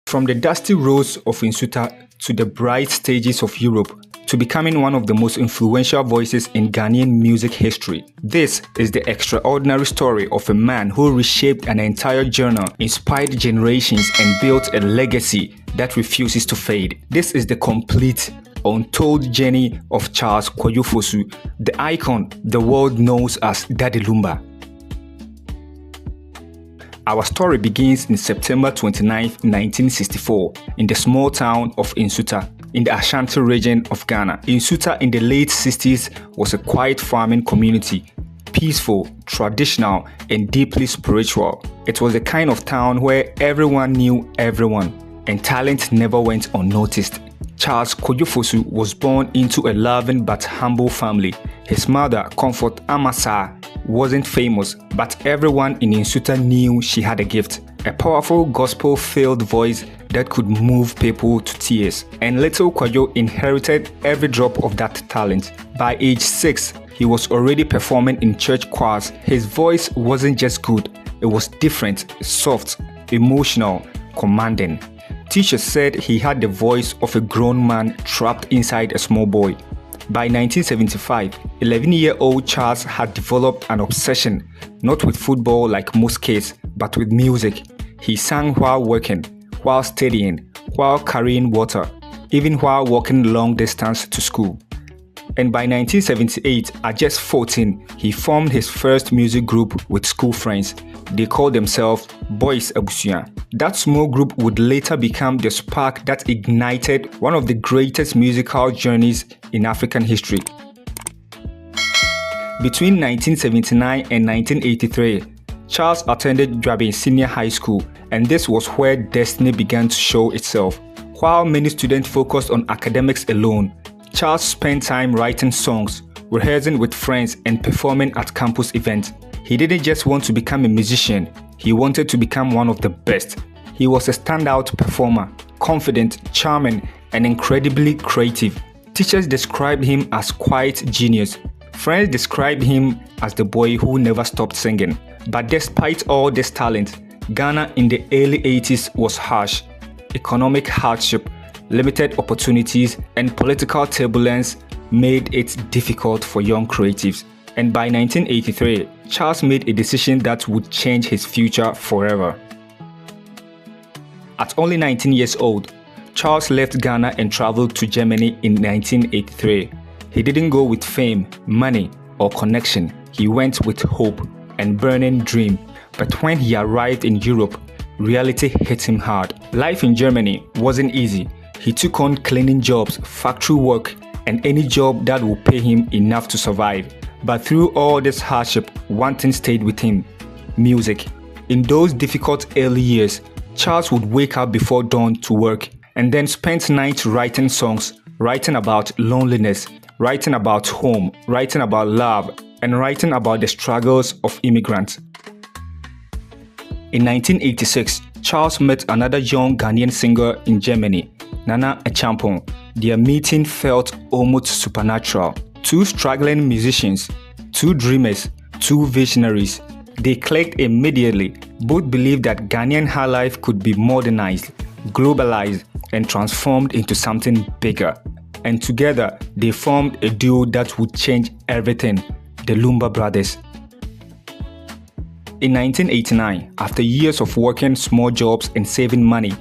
From the dusty roads of Nsuta to the bright stages of Europe, to becoming one of the most influential voices in Ghanaian music history. This is the extraordinary story of a man who reshaped an entire genre, inspired generations, and built a legacy that refuses to fade. This is the complete, untold journey of Charles Kwajo Fosu, the icon the world knows as Daddy Lumba. Our story begins in September 29, 1964, in the small town of Nsuta, in the Ashanti region of Ghana. Nsuta in the late 60s was a quiet farming community, peaceful, traditional, and deeply spiritual. It was the kind of town where everyone knew everyone, and talent never went unnoticed. Charles Kwajo Fosu was born into a loving but humble family. His mother, Comfort Amasa, wasn't famous, but everyone in Nsuta knew she had a gift, a powerful gospel-filled voice that could move people to tears. And little Kwajo inherited every drop of that talent. By age 6, he was already performing in church choirs. His voice wasn't just good, it was different, soft, emotional, commanding. Teachers said he had the voice of a grown man trapped inside a small boy. By 1975, 11-year-old Charles had developed an obsession, not with football like most kids, but with music. He sang while working, while studying, while carrying water, even while walking long distance to school. And by 1978, at just 14, he formed his first music group with school friends. They called themselves Boys Abusia. That small group would later become the spark that ignited one of the greatest musical journeys in African history. Between 1979 and 1983, Charles attended Dwabin Senior High School, and this was where destiny began to show itself. While many students focused on academics alone, Charles spent time writing songs, rehearsing with friends, and performing at campus events. He didn't just want to become a musician, he wanted to become one of the best. He was a standout performer, confident, charming, and incredibly creative. Teachers described him as quiet genius. Friends described him as the boy who never stopped singing. But despite all this talent, Ghana in the early 80s was harsh. Economic hardship, limited opportunities, and political turbulence made it difficult for young creatives. And by 1983, Charles made a decision that would change his future forever. At only 19 years old, Charles left Ghana and traveled to Germany in 1983. He didn't go with fame, money, or connection. He went with hope and burning dream. But when he arrived in Europe, reality hit him hard. Life in Germany wasn't easy. He took on cleaning jobs, factory work, and any job that would pay him enough to survive. But through all this hardship, one thing stayed with him: music. In those difficult early years, Charles would wake up before dawn to work and then spend nights writing songs, writing about loneliness, writing about home, writing about love, and writing about the struggles of immigrants. In 1986, Charles met another young Ghanaian singer in Germany, Nana Achampong. Their meeting felt almost supernatural. Two struggling musicians, two dreamers, two visionaries. They clicked immediately. Both believed that Ghanaian high life could be modernized, globalized, and transformed into something bigger. And together, they formed a duo that would change everything: the Lumba Brothers. In 1989, after years of working small jobs and saving money,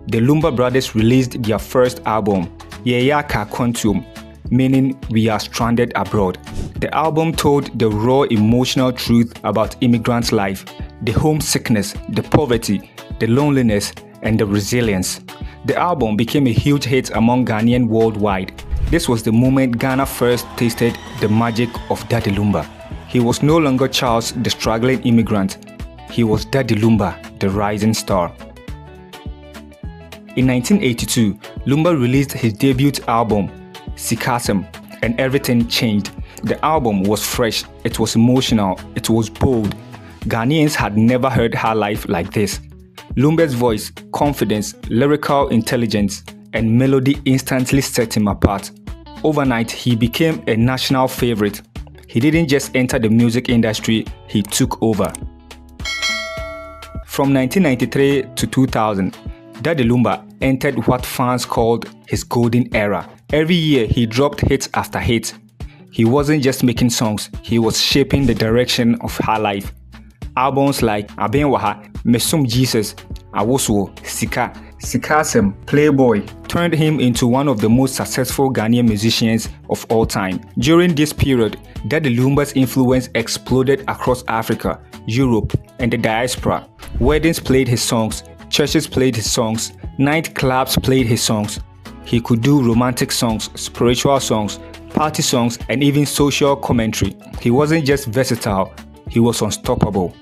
the Lumba Brothers released their first album, Yeyaka Quantum, meaning We Are Stranded Abroad. The album told the raw emotional truth about immigrants' life, the homesickness, the poverty, the loneliness, and the resilience. The album became a huge hit among Ghanaians worldwide. This was the moment Ghana first tasted the magic of Daddy Lumba. He was no longer Charles, the struggling immigrant. He was Daddy Lumba, the rising star. In 1982, Lumba released his debut album, Sikasem, and everything changed. The album was fresh, it was emotional, it was bold. Ghanaians had never heard her life like this. Lumba's voice, confidence, lyrical intelligence, and melody instantly set him apart. Overnight, he became a national favorite. He didn't just enter the music industry, he took over. From 1993 to 2000, Daddy Lumba entered what fans called his golden era. Every year he dropped hit after hit. He wasn't just making songs, he was shaping the direction of her life. Albums like Abenwaha, Mesum Jesus, Awosuo, Sika, Sikasem, Playboy turned him into one of the most successful Ghanaian musicians of all time. During this period, Daddy Lumba's influence exploded across Africa, Europe, and the diaspora. Weddings played his songs, churches played his songs, nightclubs played his songs. He could do romantic songs, spiritual songs, party songs, and even social commentary. He wasn't just versatile, he was unstoppable.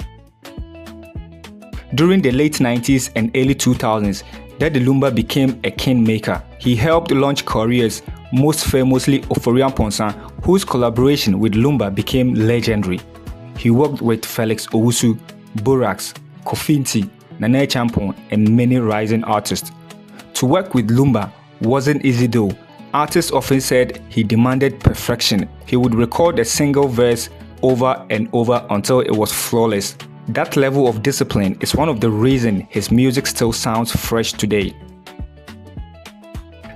During the late 90s and early 2000s, Daddy Lumba became a kingmaker. He helped launch careers, most famously Oforian Ponsan, whose collaboration with Lumba became legendary. He worked with Felix Owusu, Borax, Kofinti, Nana Champon, and many rising artists. To work with Lumba wasn't easy though. Artists often said he demanded perfection. He would record a single verse over and over until it was flawless. That level of discipline is one of the reasons his music still sounds fresh today.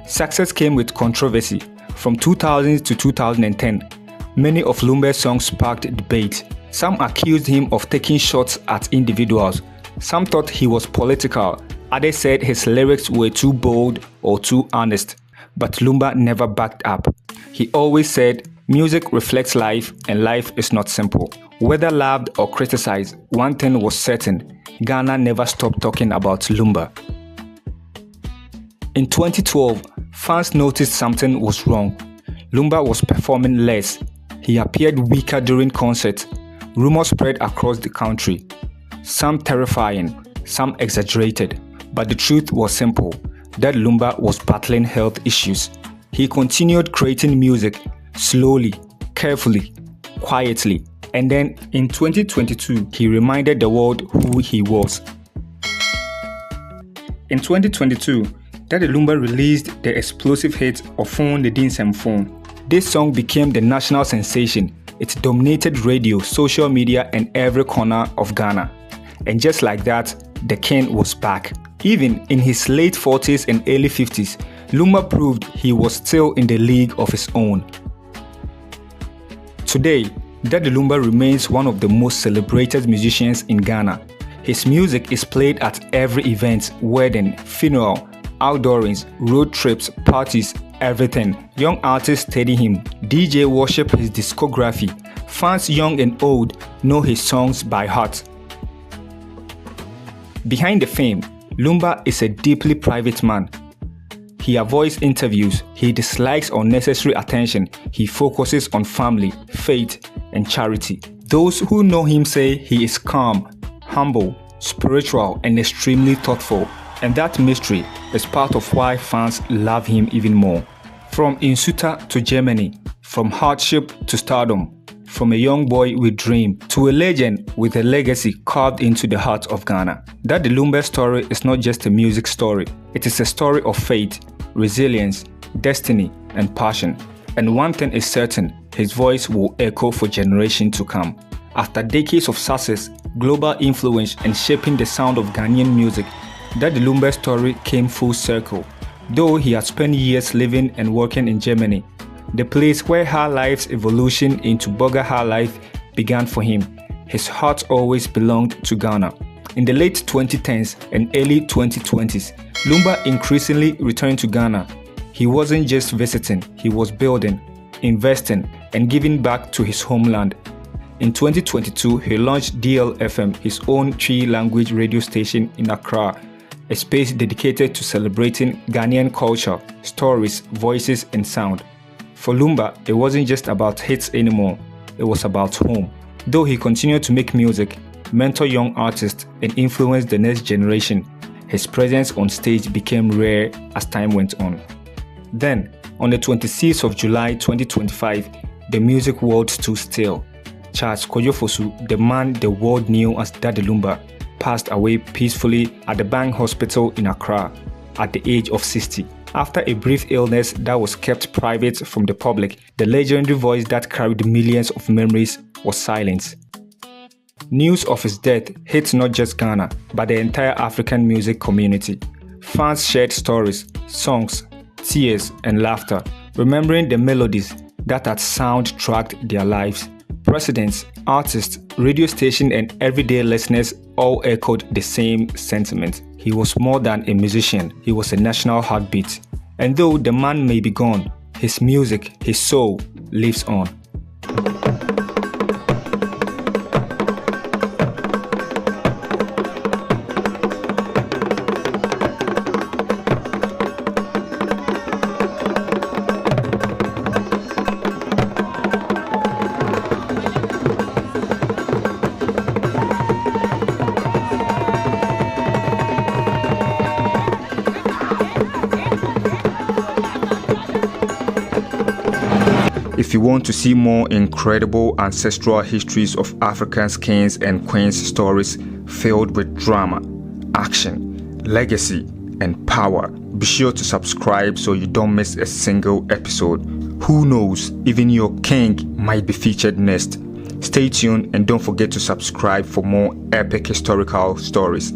Success came with controversy. From 2000 to 2010, many of Lumba's songs sparked debate. Some accused him of taking shots at individuals. Some thought he was political. Others said his lyrics were too bold or too honest. But Lumba never backed up. He always said, "Music reflects life and life is not simple." Whether loved or criticized, one thing was certain: Ghana never stopped talking about Lumba. In 2012, fans noticed something was wrong. Lumba was performing less. He appeared weaker during concerts. Rumors spread across the country. Some terrifying, some exaggerated. But the truth was simple: that Lumba was battling health issues. He continued creating music, slowly, carefully, quietly. And then in 2022, he reminded the world who he was. In 2022, Daddy Lumba released the explosive hit Ofon the Dinsem Phone. This song became the national sensation. It dominated radio, social media, and every corner of Ghana. And just like that, the king was back. Even in his late 40s and early 50s, Lumba proved he was still in the league of his own. Today, Daddy Lumba remains one of the most celebrated musicians in Ghana. His music is played at every event, wedding, funeral, outdoorings, road trips, parties, everything. Young artists study him, DJ worship his discography. Fans young and old know his songs by heart. Behind the fame, Lumba is a deeply private man. He avoids interviews, he dislikes unnecessary attention, he focuses on family, faith, and charity. Those who know him say he is calm, humble, spiritual, and extremely thoughtful. And that mystery is part of why fans love him even more. From Insuta to Germany, from hardship to stardom, from a young boy with dream to a legend with a legacy carved into the heart of Ghana. Daddy Lumba's story is not just a music story. It is a story of faith, resilience, destiny, and passion. And one thing is certain, his voice will echo for generations to come. After decades of success, global influence, and shaping the sound of Ghanaian music, Daddy Lumba's story came full circle. Though he had spent years living and working in Germany, the place where her life's evolution into Burger Her Life began for him, his heart always belonged to Ghana. In the late 2010s and early 2020s, Lumba increasingly returned to Ghana. He wasn't just visiting, he was building, investing, and giving back to his homeland. In 2022, he launched DLFM, his own Twi-language radio station in Accra, a space dedicated to celebrating Ghanaian culture, stories, voices, and sound. For Lumba, it wasn't just about hits anymore, it was about home. Though he continued to make music, mentor young artists, and influence the next generation, his presence on stage became rare as time went on. Then, on the 26th of July 2025, the music world stood still. Charles Kojofosu, the man the world knew as Daddy Lumba, passed away peacefully at the Bank Hospital in Accra at the age of 60. After a brief illness that was kept private from the public, the legendary voice that carried millions of memories was silenced. News of his death hit not just Ghana, but the entire African music community. Fans shared stories, songs, tears, and laughter, remembering the melodies that had soundtracked their lives. Presidents, artists, radio station, and everyday listeners all echoed the same sentiment. He was more than a musician, he was a national heartbeat. And though the man may be gone, his music, his soul, lives on. If you want to see more incredible ancestral histories of African kings and queens stories filled with drama, action, legacy, and power, be sure to subscribe so you don't miss a single episode. Who knows, even your king might be featured next. Stay tuned and don't forget to subscribe for more epic historical stories.